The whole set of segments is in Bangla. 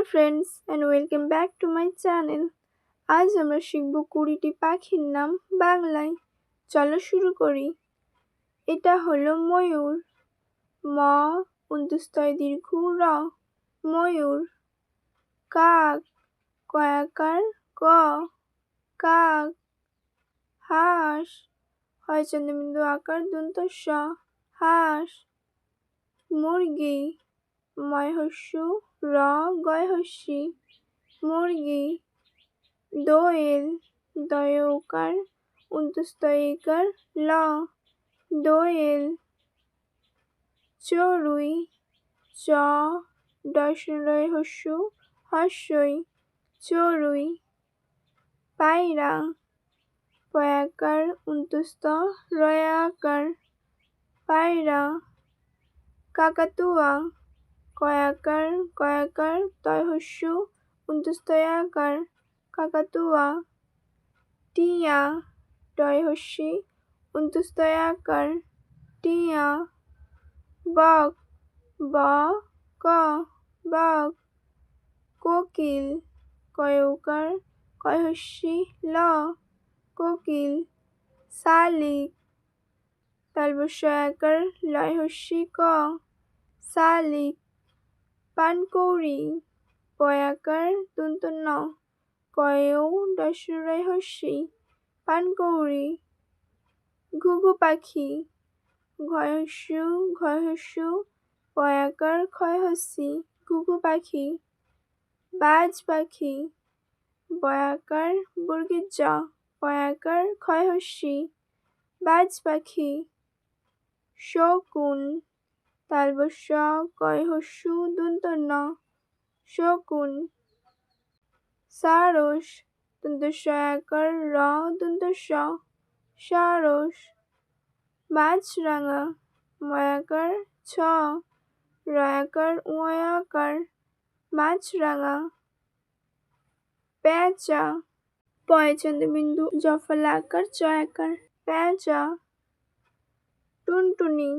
Hi friends and welcome back to my channel. আজ আমরা শিখব 20টি পাখির নাম বাংলায়। চলো শুরু করি। এটা হলো ময়ূর, ম উন্তস্তয় দীর্ঘ র, ময়ূর। কাক, কয়াকার ক, কাক। হাঁস, হয় চন্দ্রবিন্দু আকার দন্ত স, হাঁস। মুরগি, ময় হস্যু র গয় হস্যি, মুরগি। দোয়েল, দয় উকার উন্তস্তয় ইকার ল, দোয়েল। চড়ুই, চ ডয় হস্যু হস্যই, চড়ুই। পায়রা, পয়াকার উন্তস্ত রয়া আকার, পায়রা। কাকাতুয়া, কয়াকার তয় হস্যু উন্তস্তয় আকার, কাকাতুয়া। টিয়া, টয় হস্যি উন্তস্তয় আকার, টিয়া। বক, ব ক, বক। কোকিল, কয়ৌকার কয় হস্যি ল, কোকিল। শালিক, তালবস্য আকার লয় হস্যি ক, শালিক। পানকৌড়ি, পয়াকার দন্ত ন, কয়ৌ ডয় হস্যি, পানকৌড়ি। ঘুঘু পাখি, ঘয় হস্যু পয়াকার ক্ষয় হস্যি, ঘুঘু পাখি। বাজ পাখি, বয়াকার বর্গীর জ, পয়াকার ক্ষয় হস্যি, বাজ পাখি। শকুন, তালবস্য কয় হস্যু দন্ত ন, শকুন। সারস, দন্তস্ব আকার র দন্ত স, সারস। মাছরাঙা, ময়াকার ছ রয়াকার উয় আকার, মাছরাঙা। পেঁচা, পয় চন্দ্রবিন্দু জফলা আকার চ আকার, পেঁচা। টুনটুনি,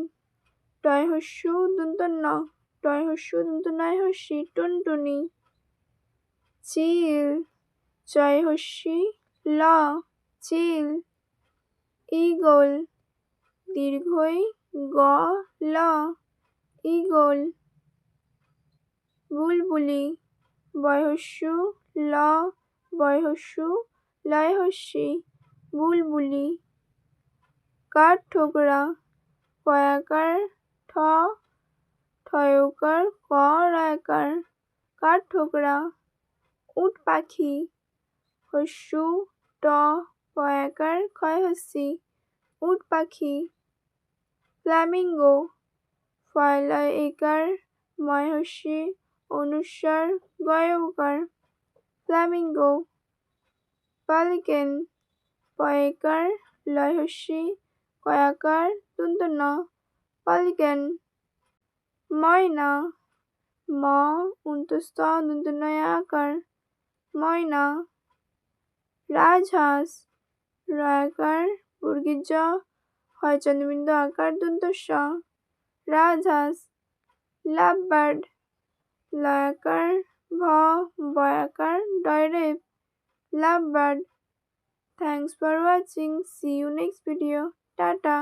টয় হস্যু দন্ত ন, টয় হস্যু দন্ত নয় হস্যি, টুনটুনি। চিল, চয় হস্যি ল, চিল। ঈগল, দীর্ঘই গ ল, ঈগল। বুলবুলি, বয় হস্যু ল বয় হস্যু লয় হস্যি, বুলবুলি। কাঠঠোকরা, কয়াকার ঠ ঠয়কার ক রায়াকার, কাঠঠোকরা। উট পাখি, হস্যু ট পয়াকার ক্ষয় হস্যি, উট পাখি। ফ্ল্যামিঙ্গো, ফয়লয় একার ময় হস্যি অনুস্বার গয় উকার, ফ্ল্যামিঙ্গো। পালিকেন, পয়কার লয় হস্যি কয়াকার দন্ত ন, পালিকেন। ময়না, ম উন্তস্ত দন্ত নয় আকার, ময়না। রাজহাঁস, রয়াকার বর্গীর জ, হয় চন্দ্রবিন্দু আকার দন্ত স, রাজহাঁস। লাভবার্ড, লয়াকার ভ বয়াকার ডয় রেপ, lovebird. Thanks for watching. See you next video. Tata.